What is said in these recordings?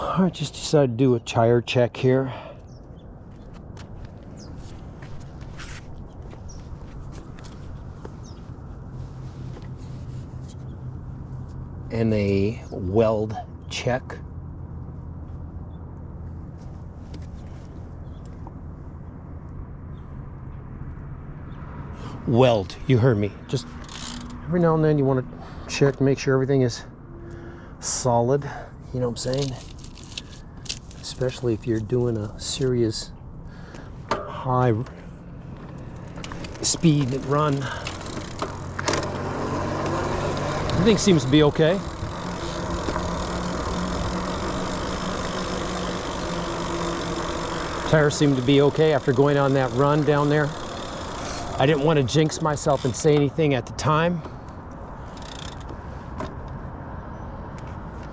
I just decided to do a tire check here. And a weld check. Weld, you heard me. Just every now and then you want to check, make sure everything is solid. You know what I'm saying? Especially if you're doing a serious high speed run. Everything seems to be okay. Tires seem to be okay after going on that run down there. I didn't want to jinx myself and say anything at the time,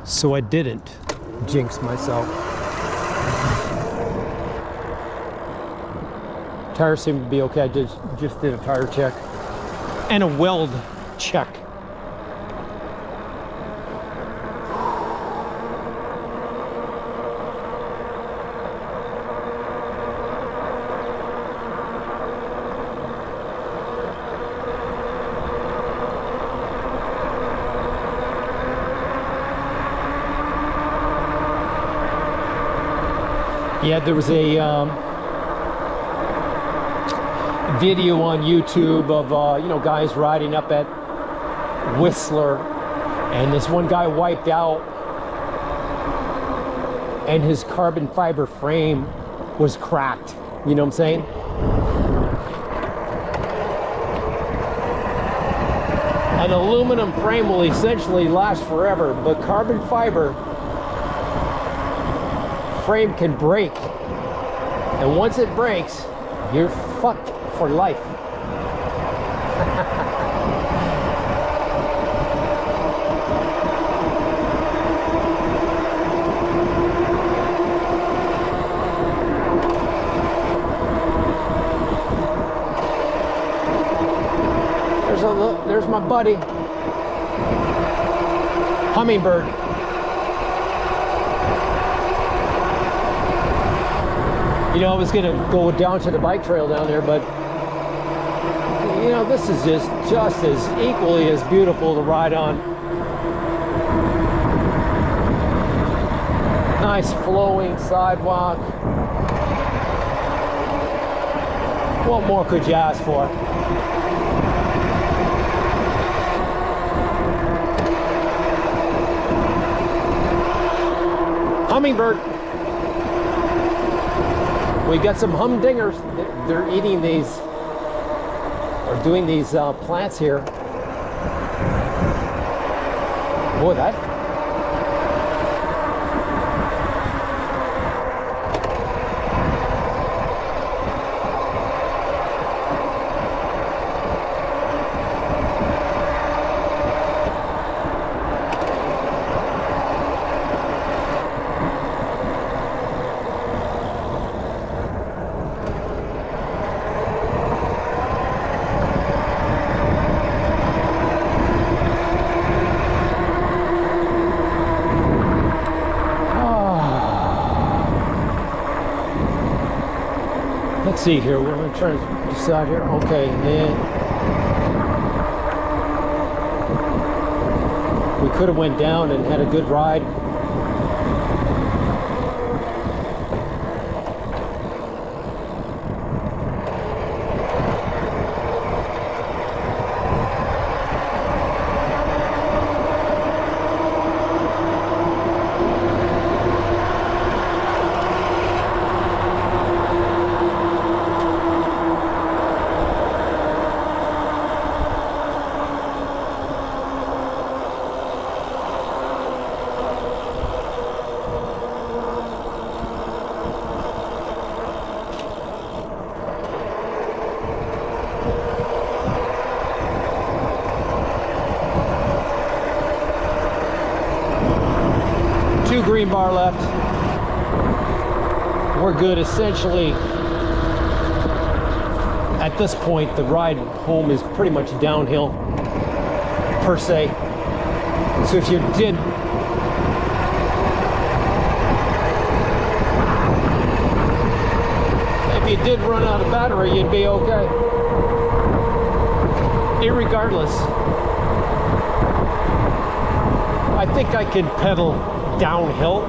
so I didn't jinx myself. Tires seem to be okay. I just did a tire check and a weld check. Yeah, there was a video on YouTube of you know, guys riding up at Whistler, and this one guy wiped out and his carbon fiber frame was cracked. You know what I'm saying? An aluminum frame will essentially last forever, but carbon fiber frame can break, and once it breaks, you're fucked for life. There's my buddy, Hummingbird. You know, I was gonna go down to the bike trail down there, but you know, this is just as equally as beautiful to ride on. Nice flowing sidewalk. What more could you ask for? Hummingbird. We got some humdingers. They're eating these, or doing these plants here. Boy, that. Let's see here, we're going to try to decide here. Okay, and we could have went down and had a good ride. Green bar left. We're good. Essentially, at this point, the ride home is pretty much downhill, per se. So if you did you did run out of battery, you'd be okay. Irregardless, I think I can pedal downhill.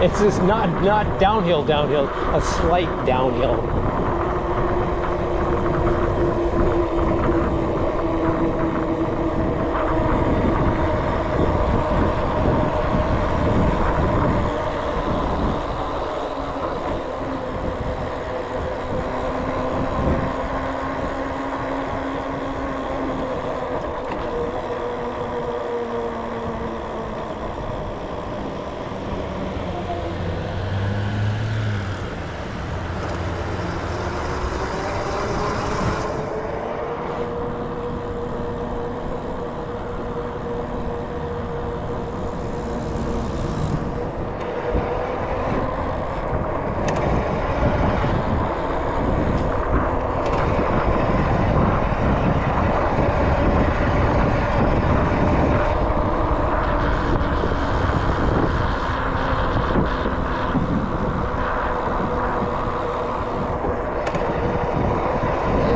It's just not downhill, a slight downhill.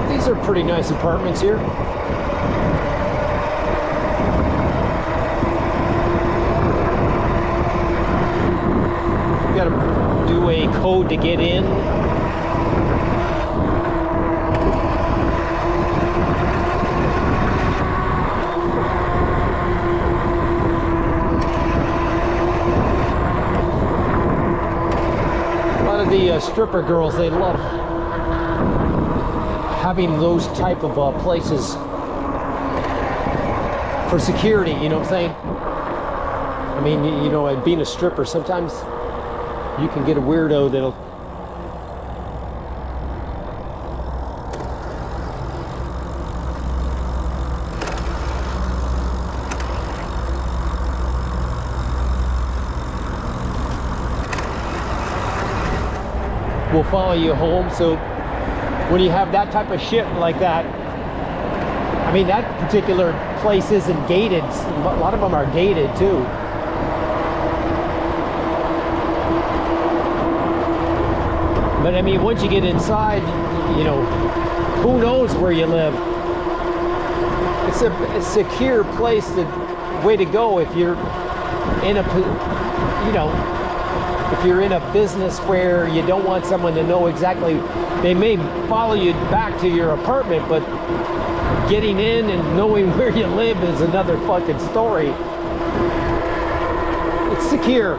These are pretty nice apartments here. You gotta do a code to get in. A lot of the stripper girls, they love having those type of places for security, you know what I'm saying? I mean, you know, being a stripper, sometimes you can get a weirdo that'll will follow you home. So when you have that type of shit like that, I mean, that particular place isn't gated. A lot of them are gated too. But I mean, once you get inside, you know, who knows where you live. It's a secure place, the way to go if you're in a, you know, if you're in a business where you don't want someone to know exactly. They may follow you back to your apartment, but getting in and knowing where you live is another fucking story. It's secure.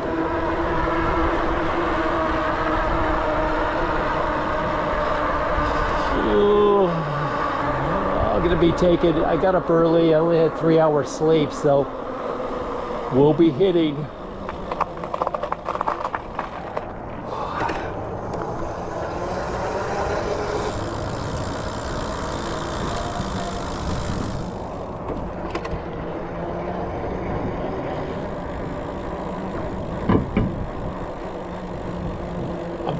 Ooh, I'm gonna be taken. I got up early. I only had 3 hours sleep, so we'll be hitting.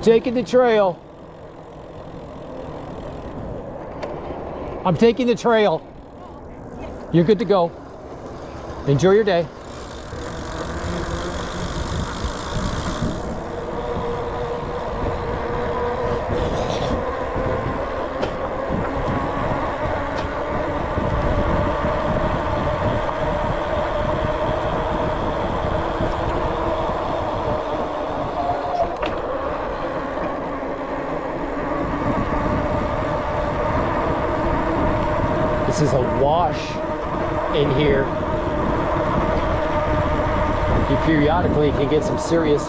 Taking the trail. I'm taking the trail. You're good to go. Enjoy your day. This is a wash in here. You periodically can get some serious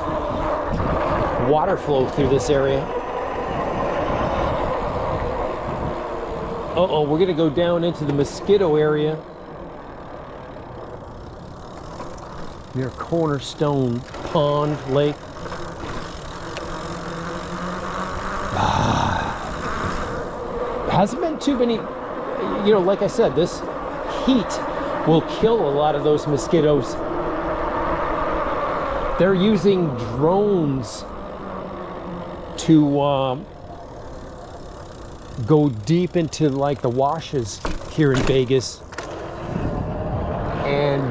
water flow through this area. Uh-oh, we're gonna go down into the mosquito area near Cornerstone Pond Lake. Hasn't been too many. You know, like I said, this heat will kill a lot of those mosquitoes. They're using drones to go deep into like the washes here in Vegas, and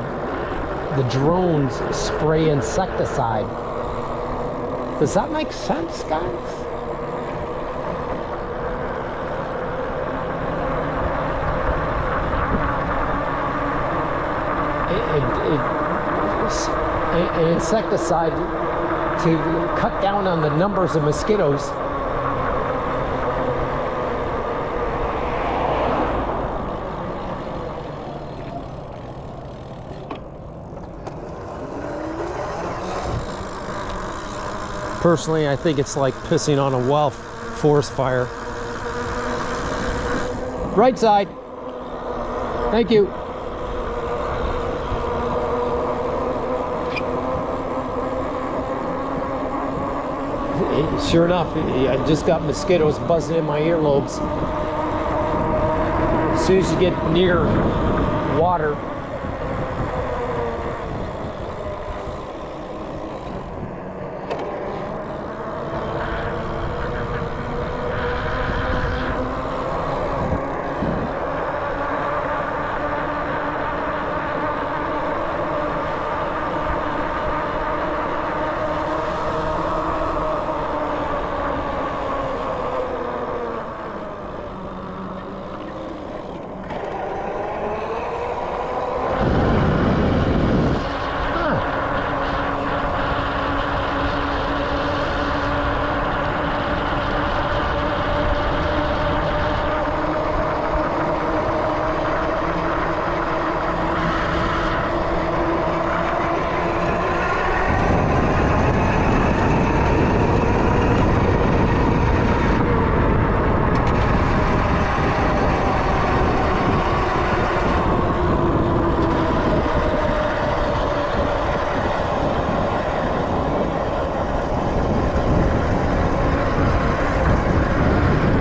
the drones spray insecticide. Does that make sense, guys? an insecticide to cut down on the numbers of mosquitoes. Personally, I think it's like pissing on a forest fire. Right side. Thank you. Sure enough, I just got mosquitoes buzzing in my earlobes. As soon as you get near water,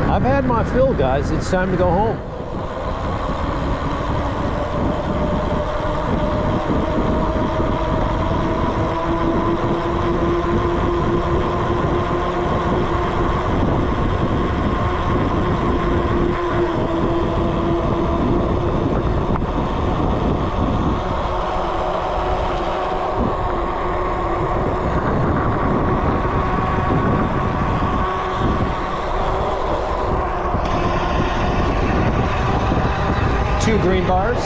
I've had my fill, guys. It's time to go home. Two green bars.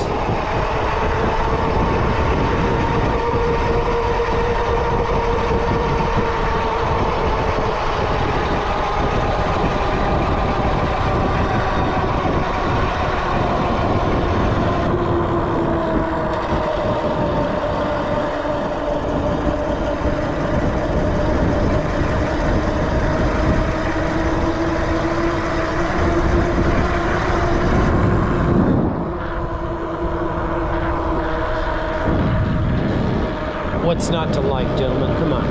What's not to like, gentlemen? Come on.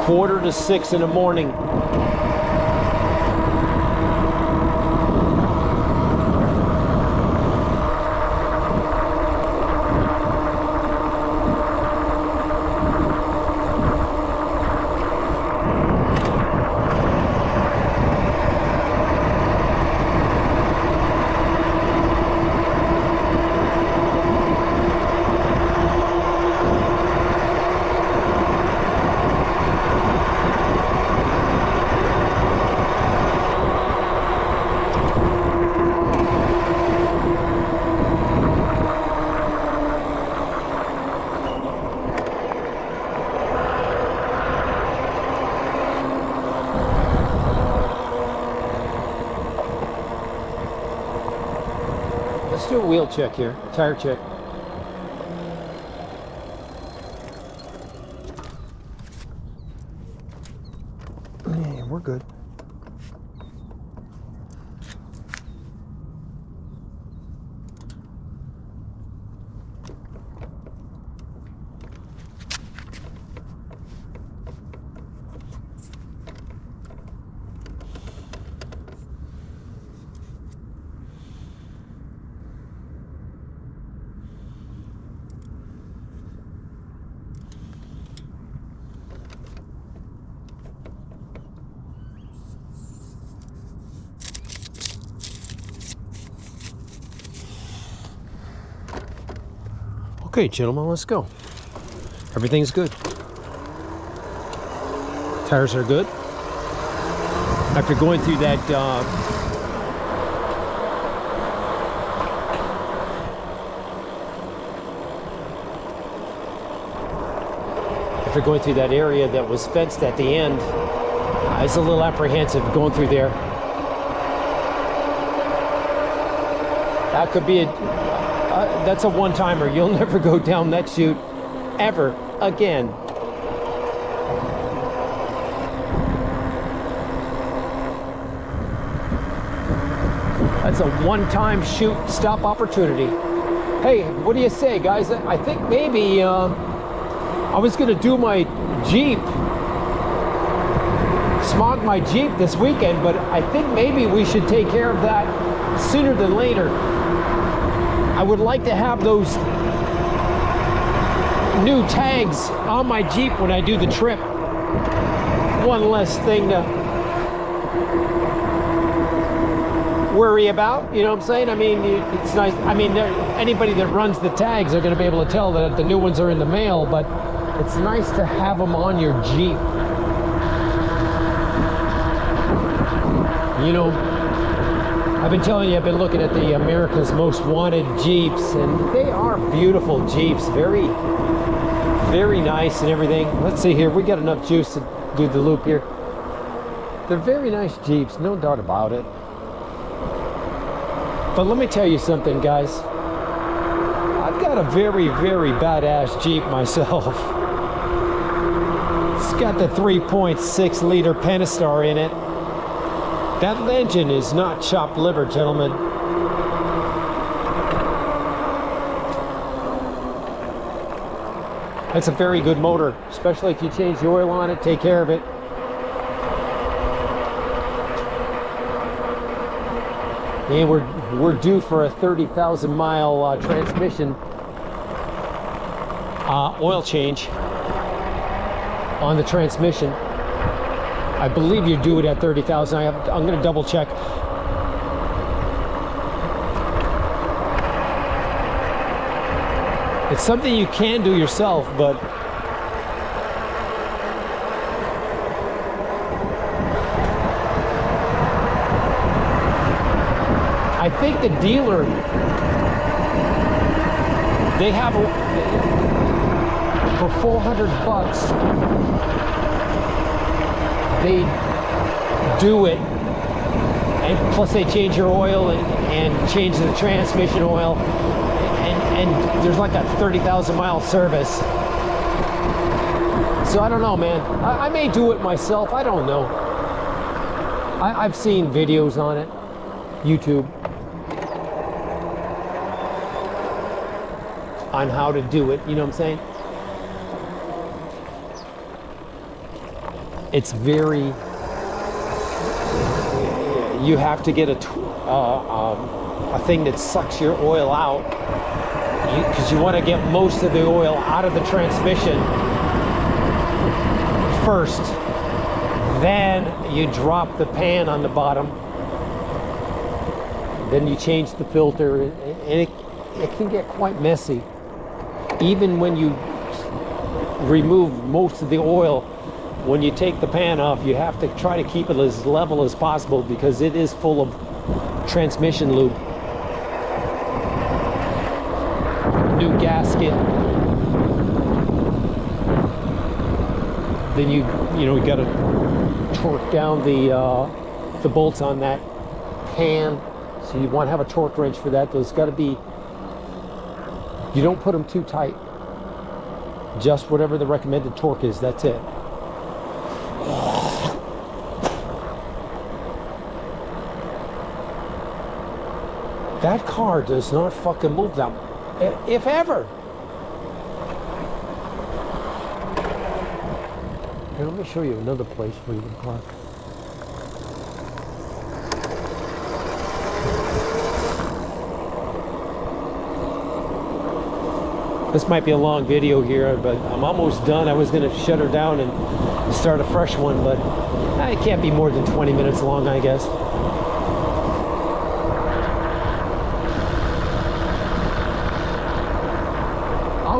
Quarter to 6 in the morning. Let's do a wheel check here, tire check. Yeah, we're good. Okay, gentlemen, let's go. Everything's good. Tires are good. After going through that area that was fenced at the end, I was a little apprehensive going through there. That could be that's a one-timer. You'll never go down that chute ever again. That's a one-time chute stop opportunity. Hey, what do you say, guys? I think maybe I was gonna do my Jeep, smog my Jeep this weekend, but I think maybe we should take care of that sooner than later. I would like to have those new tags on my Jeep when I do the trip. One less thing to worry about, you know what I'm saying? I mean, it's nice. I mean, anybody that runs the tags are going to be able to tell that the new ones are in the mail, but it's nice to have them on your Jeep. You know, I've been telling you, I've been looking at the America's Most Wanted Jeeps, and they are beautiful Jeeps. Very, very nice and everything. Let's see here. We got enough juice to do the loop here. They're very nice Jeeps, no doubt about it. But let me tell you something, guys. I've got a very, very badass Jeep myself. It's got the 3.6 liter Pentastar in it. That engine is not chopped liver, gentlemen. That's a very good motor, especially if you change the oil on it, take care of it. And we're due for a 30,000 mile transmission oil change on the transmission. I believe you do it at 30,000. I'm going to double check. It's something you can do yourself, but I think the dealer, they have for $400, they do it, and plus they change your oil and change the transmission oil, and there's like a 30,000 mile service. So I don't know, man. I may do it myself. I don't know. I've seen videos on it, YouTube, on how to do it, you know what I'm saying? It's very, you have to get a thing that sucks your oil out, because you want to get most of the oil out of the transmission first. Then you drop the pan on the bottom. Then you change the filter, and it can get quite messy. Even when you remove most of the oil, when you take the pan off, you have to try to keep it as level as possible, because it is full of transmission lube. New gasket. Then you got to torque down the bolts on that pan. So you want to have a torque wrench for that. There's got to be, you don't put them too tight. Just whatever the recommended torque is, that's it. That car does not fucking move them, if ever. Here, let me show you another place where you can park. This might be a long video here, but I'm almost done. I was going to shut her down and start a fresh one, but it can't be more than 20 minutes long, I guess.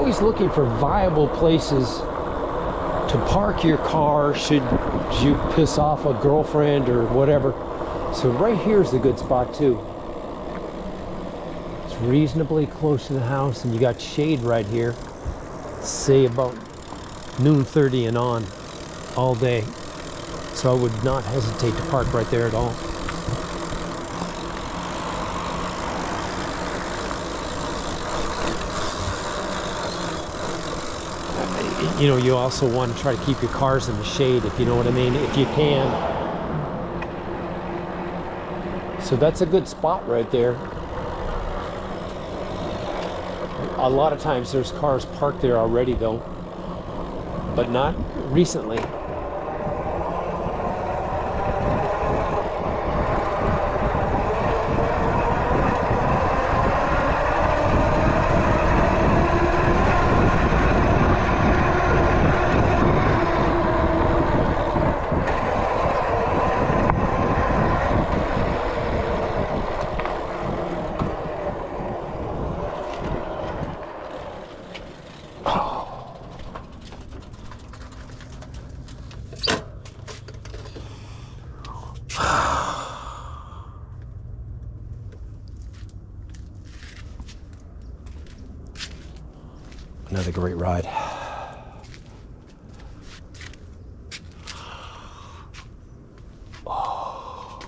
always looking for viable places to park your car should you piss off a girlfriend or whatever. So right here is a good spot too. It's reasonably close to the house, and you got shade right here. Say about noon 30 and on all day. So I would not hesitate to park right there at all. You know, you also want to try to keep your cars in the shade, if you know what I mean, if you can. So that's a good spot right there. A lot of times there's cars parked there already though, but not recently. Another great ride. Oh.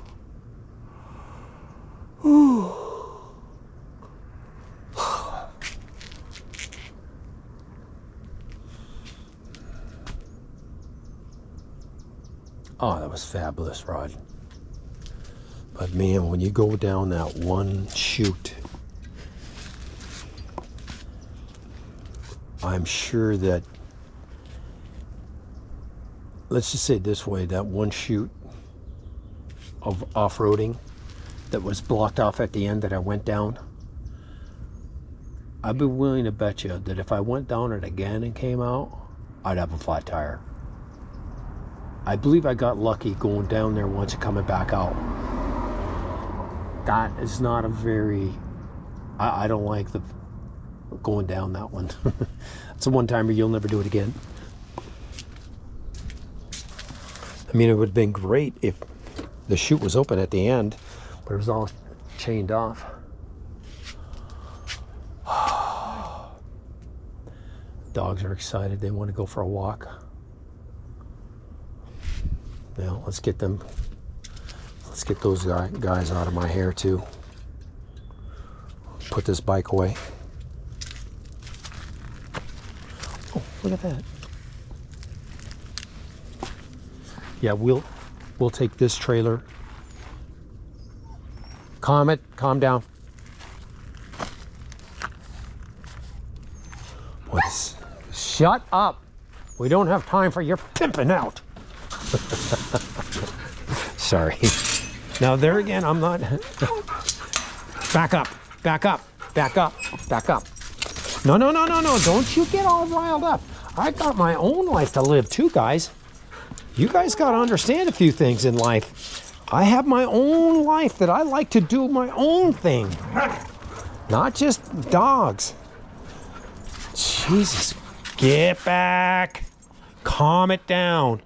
Oh, that was fabulous ride. But man, when you go down that one chute, I'm sure that, let's just say it this way, that one chute of off-roading that was blocked off at the end that I went down, I'd be willing to bet you that if I went down it again and came out, I'd have a flat tire. I believe I got lucky going down there once and coming back out. That is not a very, I don't like the going down that one. It's a one-timer, you'll never do it again. I mean, it would have been great if the chute was open at the end, but it was all chained off. Dogs are excited, they want to go for a walk. Now let's get them, let's get those guys out of my hair too. Put this bike away. Oh, look at that. Yeah, we'll take this trailer. Calm down. What's, shut up. We don't have time for your pimping out. Sorry. Now there again, I'm not. Back up. No. Don't you get all riled up. I got my own life to live too, guys. You guys got to understand a few things in life. I have my own life that I like to do my own thing. Not just dogs. Jesus. Get back. Calm it down.